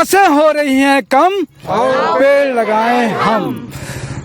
आसें हो रही हैं कम, पेड़ लगाएं हम।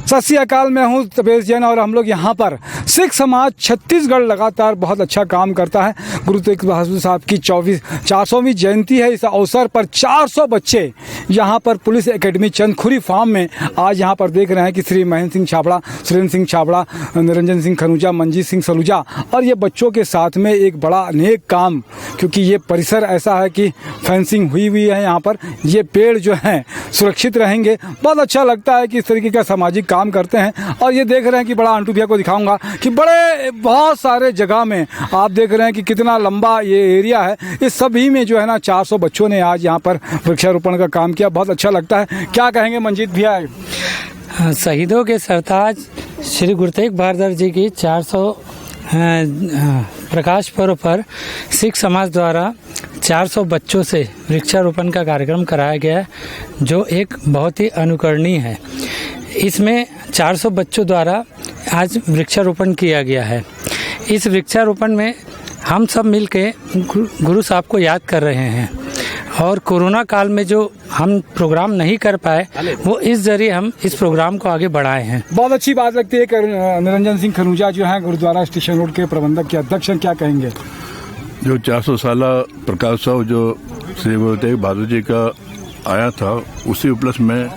सत श्री अकाल, मैं हूँ तपेश जैन और हम लोग यहाँ पर सिख समाज छत्तीसगढ़ लगातार बहुत अच्छा काम करता है। गुरु तेग बहादुर साहब की 400वीं जयंती है। इस अवसर पर 400 बच्चे यहाँ पर पुलिस एकेडमी चंदखुरी फार्म में आज यहाँ पर देख रहे हैं कि श्री महेंद्र सिंह छाबड़ा, सुरेंद्र सिंह छाबड़ा, निरंजन सिंह खनूजा, मंजीत सिंह सलूजा और ये बच्चों के साथ में एक बड़ा नेक काम, क्योंकि ये परिसर ऐसा है कि फेंसिंग हुई है यहाँ पर, ये पेड़ जो हैं सुरक्षित रहेंगे। बहुत अच्छा लगता है कि इस तरीके का सामाजिक काम करते हैं। और ये देख रहे हैं कि बड़ा अंटू भैया को दिखाऊंगा कि बहुत सारे जगह में आप देख रहे हैं कि कितना लंबा ये एरिया है। इस सभी में जो है ना 400 बच्चों ने आज यहाँ पर वृक्षारोपण का काम किया। बहुत अच्छा लगता है। क्या कहेंगे मंजीत भैया? शहीदों के सरताज श्री गुरु तेग बहादुर जी की 400 प्रकाश पर्व पर सिख समाज द्वारा 400 बच्चों से वृक्षारोपण का कार्यक्रम कराया गया है, जो एक बहुत ही अनुकरणीय है। इसमें 400 बच्चों द्वारा आज वृक्षारोपण किया गया है। इस वृक्षारोपण में हम सब मिलके गुरु साहब को याद कर रहे हैं और कोरोना काल में जो हम प्रोग्राम नहीं कर पाए, वो इस जरिए हम इस प्रोग्राम को आगे बढ़ाए हैं। बहुत अच्छी बात लगती है। निरंजन सिंह खनूजा जो हैं गुरुद्वारा स्टेशन रोड के प्रबंधक के अध्यक्ष हैं, क्या कहेंगे? जो 400 साला प्रकाशोत्सव जो श्री गुरु तेग बहादुर जी का आया था, उसी उपलक्ष्य में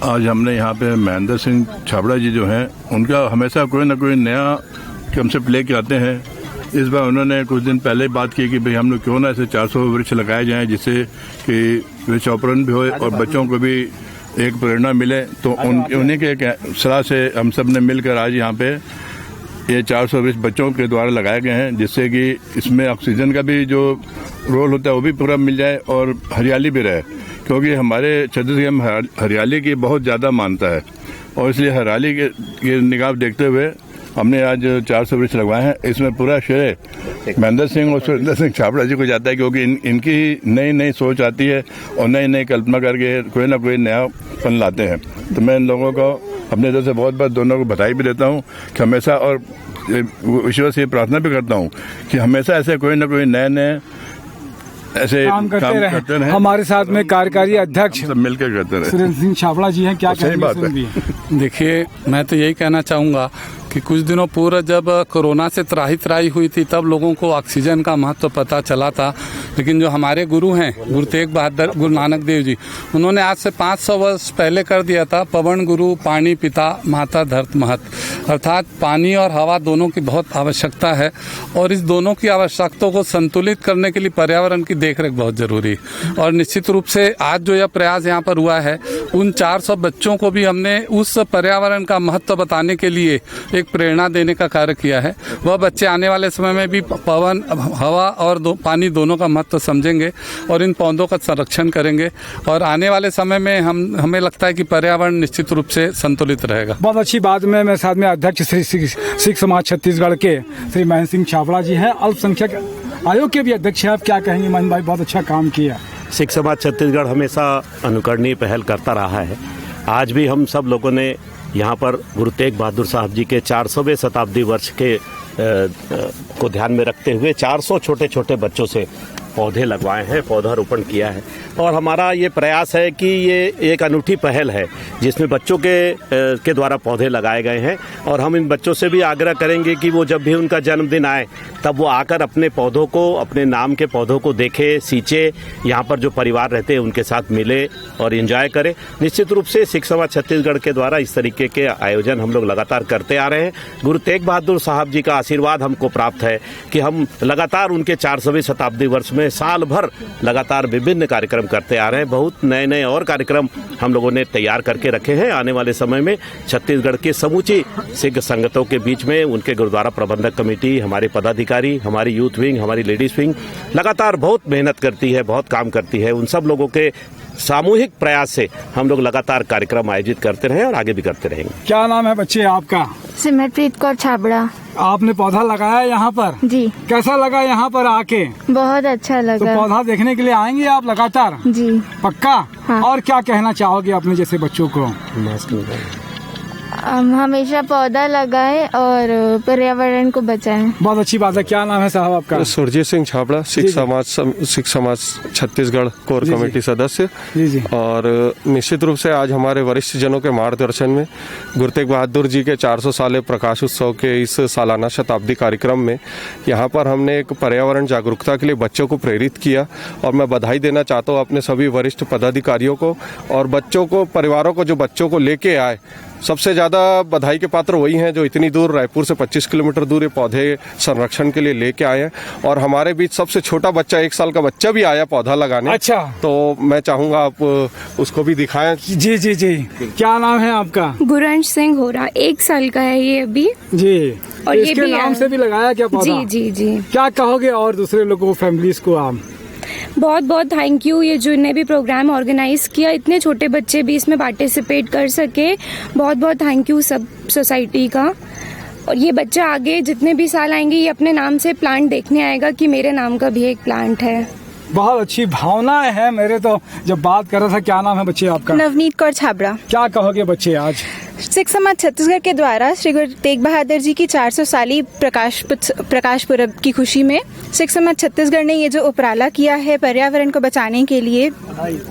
आज हमने यहाँ पे महेंद्र सिंह छाबड़ा जी जो हैं, उनका हमेशा कोई ना कोई नया कंसेप्ट लेके आते हैं। इस बार उन्होंने कुछ दिन पहले बात की कि भाई हम लोग क्यों ना ऐसे 400 वृक्ष लगाए जाएं, जिससे कि वृक्षारोपण भी हो और बच्चों को भी एक प्रेरणा मिले। तो उन्हीं के सलाह से हम सब ने मिलकर आज यहाँ पे ये 400 वृक्ष बच्चों के द्वारा लगाए गए हैं, जिससे कि इसमें ऑक्सीजन का भी जो रोल होता है वो भी पूरा मिल जाए और हरियाली भी रहे, क्योंकि हमारे छत्तीसगढ़ में हरियाली की बहुत ज़्यादा मान्यता है और इसलिए हरियाली के निगाह देखते हुए हमने आज 400 वृक्ष लगवाए हैं। इसमें पूरा श्रेय महेंद्र सिंह और सुरेंद्र सिंह छाबड़ा जी को जाता है, क्योंकि इनकी नई सोच आती है और नई कल्पना करके कोई ना कोई नयापन लाते हैं। तो मैं इन लोगों को अपने तरफ से बहुत दोनों को बधाई भी देता हूँ कि हमेशा, और ईश्वर से प्रार्थना भी करता हूँ कि हमेशा ऐसे कोई ना कोई नए ऐसे काम करते रहे। हमारे साथ में कार्यकारी अध्यक्ष सब मिलकर करते रहे सुरेंद्र सिंह छाबड़ा जी हैं, क्या कहेंगे? देखिए, मैं तो यही कहना चाहूँगा कि कुछ दिनों पूर्व जब कोरोना से त्राही हुई थी, तब लोगों को ऑक्सीजन का महत्व पता चला था। लेकिन जो हमारे गुरु हैं गुरु तेग बहादुर गुरु नानक देव जी, उन्होंने आज से 500 वर्ष पहले कर दिया था, पवन गुरु पानी पिता माता धरत महत, अर्थात पानी और हवा दोनों की बहुत आवश्यकता है और इस दोनों की आवश्यकताओं को संतुलित करने के लिए पर्यावरण की देखरेख बहुत जरूरी है। और निश्चित रूप से आज जो यह प्रयास यहाँ पर हुआ है, उन 400 बच्चों को भी हमने उस पर्यावरण का महत्व बताने के लिए एक प्रेरणा देने का कार्य किया है। वह बच्चे आने वाले समय में भी पवन, हवा और पानी दोनों का महत्व समझेंगे और इन पौधों का संरक्षण करेंगे और आने वाले समय में हमें लगता है कि पर्यावरण निश्चित रूप से संतुलित रहेगा। बहुत अच्छी बात। में मेरे साथ में अध्यक्ष श्री सिख समाज छत्तीसगढ़ के श्री महेंद्र सिंह छाबड़ा जी हैं, अल्पसंख्यक आयोग के भी अध्यक्ष हैं। आप क्या कहेंगे? मन भाई, बहुत अच्छा काम किया। सिख समाज छत्तीसगढ़ हमेशा अनुकरणीय पहल करता रहा है। आज भी हम सब लोगों ने यहाँ पर गुरु तेग बहादुर साहब जी के 400वें शताब्दी वर्ष के को ध्यान में रखते हुए 400 छोटे छोटे बच्चों से पौधे लगवाए हैं, पौधारोपण किया है। और हमारा ये प्रयास है कि ये एक अनूठी पहल है जिसमें बच्चों के द्वारा पौधे लगाए गए हैं और हम इन बच्चों से भी आग्रह करेंगे कि वो जब भी उनका जन्मदिन आए तब वो आकर अपने पौधों को, अपने नाम के पौधों को देखे, सींचे, यहाँ पर जो परिवार रहते हैं उनके साथ मिले और एंजॉय करें। निश्चित रूप से सिख समाज छत्तीसगढ़ के द्वारा इस तरीके के आयोजन हम लोग लगातार करते आ रहे हैं। गुरु तेग बहादुर साहब जी का आशीर्वाद हमको प्राप्त है कि हम लगातार उनके 400वीं शताब्दी वर्ष में साल भर लगातार विभिन्न कार्यक्रम करते आ रहे हैं। बहुत नए और कार्यक्रम हम लोगों ने तैयार करके रखे हैं। आने वाले समय में छत्तीसगढ़ के समूची सिख संगतों के बीच में उनके गुरुद्वारा प्रबंधक कमेटी, हमारे पदाधिकारी, हमारी यूथ विंग, हमारी लेडीज विंग लगातार बहुत मेहनत करती है, बहुत काम करती है। उन सब लोगों के सामूहिक प्रयास से हम लोग लगातार कार्यक्रम आयोजित करते रहे और आगे भी करते रहेंगे। क्या नाम है बच्चे आपका? सिमरप्रीत कौर छाबड़ा। आपने पौधा लगाया यहाँ पर? जी। कैसा लगा यहाँ पर आके? बहुत अच्छा लगा। तो पौधा देखने के लिए आएंगे आप लगातार? जी। पक्का? हाँ। और क्या कहना चाहोगे अपने जैसे बच्चों को? हम हमेशा पौधा लगाए और पर्यावरण को बचाएं। बहुत अच्छी बात है। क्या नाम है साहब आपका? सुरजीत सिंह छाबड़ा, सिख समाज छत्तीसगढ़ कोर कमेटी सदस्य। जी। और निश्चित रूप से आज हमारे वरिष्ठ जनों के मार्गदर्शन में गुरु तेग बहादुर जी के 400 साल प्रकाश उत्सव के इस सालाना शताब्दी कार्यक्रम में यहाँ पर हमने एक पर्यावरण जागरूकता के लिए बच्चों को प्रेरित किया। और मैं बधाई देना चाहता हूँ अपने सभी वरिष्ठ पदाधिकारियों को और बच्चों को, परिवारों को जो बच्चों को लेके आए। सबसे ज़्यादा बधाई के पात्र वही हैं जो इतनी दूर, रायपुर से 25 किलोमीटर दूर, ये पौधे संरक्षण के लिए लेके आए हैं। और हमारे बीच सबसे छोटा बच्चा, 1 साल का बच्चा भी आया पौधा लगाने। अच्छा, तो मैं चाहूँगा आप उसको भी दिखाएं। जी। क्या नाम है आपका? गुरंश सिंह हो रहा, 1 साल का है ये अभी जी। और ये इसके भी नाम से भी लगाया क्या पौधा? जी। क्या कहोगे और दूसरे लोगों, फैमिलीज को आप? बहुत बहुत थैंक यू, ये जो ने भी प्रोग्राम ऑर्गेनाइज किया, इतने छोटे बच्चे भी इसमें पार्टिसिपेट कर सके, बहुत बहुत थैंक यू सब सोसाइटी का। और ये बच्चा आगे जितने भी साल आएंगे ये अपने नाम से प्लांट देखने आएगा कि मेरे नाम का भी एक प्लांट है। बहुत अच्छी भावनाएं हैं। मेरे तो जब बात कर रहा था। क्या नाम है बच्चे आपका? नवनीत कौर छाबड़ा। क्या कहोगे बच्चे आज? सिख समाज छत्तीसगढ़ के द्वारा श्री गुरु तेग बहादुर जी की 400 साली प्रकाश पुरब की खुशी में सिख समाज छत्तीसगढ़ ने ये जो उपराला किया है पर्यावरण को बचाने के लिए,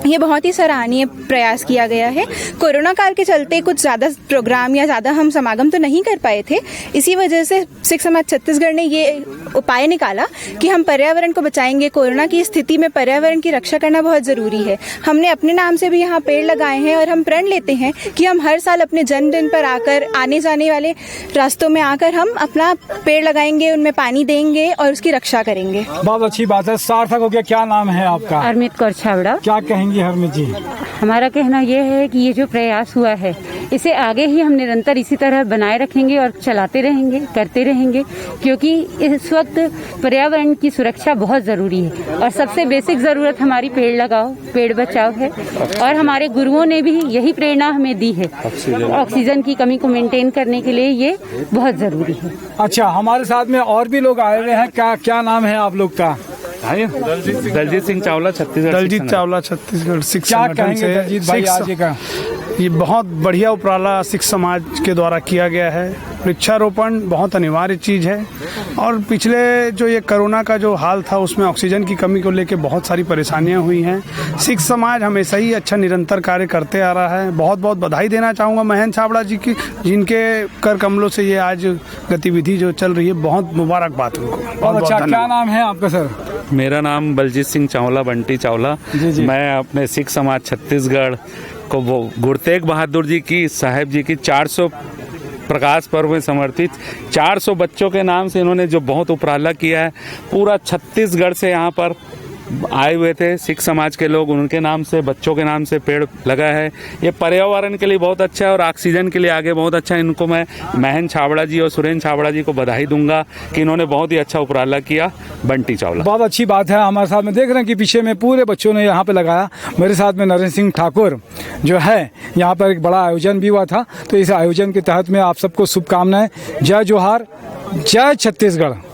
ये बहुत ही सराहनीय प्रयास किया गया है। कोरोना काल के चलते कुछ ज़्यादा प्रोग्राम या ज़्यादा हम समागम तो नहीं कर पाए थे, इसी वजह से सिख समाज छत्तीसगढ़ ने ये उपाय निकाला कि हम पर्यावरण को बचाएंगे। कोरोना की स्थिति में पर्यावरण की रक्षा करना बहुत ज़रूरी है। हमने अपने नाम से भी यहाँ पेड़ लगाए हैं और हम प्रण लेते हैं कि हम हर साल अपने जन्मदिन पर आकर, आने जाने वाले रास्तों में आकर हम अपना पेड़ लगाएंगे, उनमें पानी देंगे और उसकी रक्षा करेंगे। बहुत अच्छी बात है। सार्थक हो गया। क्या नाम है आपका? हरमीत कौर छाबड़ा। क्या कहेंगी हरमीत जी? हमारा कहना यह है कि ये जो प्रयास हुआ है इसे आगे ही हम निरंतर इसी तरह बनाए रखेंगे और चलाते रहेंगे, करते रहेंगे, क्योंकि इस वक्त पर्यावरण की सुरक्षा बहुत जरूरी है और सबसे बेसिक जरूरत हमारी पेड़ लगाओ, पेड़ बचाओ है। और हमारे गुरुओं ने भी यही प्रेरणा हमें दी है। ऑक्सीजन की कमी को मेंटेन करने के लिए ये बहुत जरूरी है। अच्छा, हमारे साथ में और भी लोग आए हुए हैं। क्या नाम है आप लोग का? दलजीत सिंह चावला, छत्तीसगढ़। दलजीत चावला, छत्तीसगढ़ सिख संगठन से। क्या कहेंगे दलजीत भाई आज का? ये बहुत बढ़िया उपराला सिख समाज के द्वारा किया गया है। वृक्षारोपण बहुत अनिवार्य चीज़ है और पिछले जो ये कोरोना का जो हाल था उसमें ऑक्सीजन की कमी को लेकर बहुत सारी परेशानियां हुई हैं। सिख समाज हमेशा ही अच्छा निरंतर कार्य करते आ रहा है। बहुत बहुत बधाई देना चाहूँगा महेंद्र छाबड़ा जी की, जिनके कर कमलों से ये आज गतिविधि जो चल रही है, बहुत मुबारकबाद उनको। बहुत अच्छा। क्या नाम है आपका सर? मेरा नाम बलजीत सिंह चावला, बंटी चावला। मैं अपने सिख समाज छत्तीसगढ़ को गुरु तेग बहादुर जी की, साहेब जी की 400 प्रकाश पर्व में समर्पित 400 बच्चों के नाम से इन्होंने जो बहुत उपराला किया है, पूरा छत्तीसगढ़ से यहाँ पर आए हुए थे सिख समाज के लोग, उनके नाम से, बच्चों के नाम से पेड़ लगा है। ये पर्यावरण के लिए बहुत अच्छा है और ऑक्सीजन के लिए आगे बहुत अच्छा है। इनको मैं महेंद्र छाबड़ा जी और सुरेंद्र छाबड़ा जी को बधाई दूंगा कि इन्होंने बहुत ही अच्छा उपराला किया। बंटी चावला। बहुत अच्छी बात है। हमारे साथ में देख रहे हैं कि पीछे में पूरे बच्चों ने यहाँ पे लगाया। मेरे साथ में नरेंद्र सिंह ठाकुर जो है, यहाँ पर एक बड़ा आयोजन भी हुआ था, तो इस आयोजन के तहत में आप सबको शुभकामनाएं। जय जोहार, जय छत्तीसगढ़।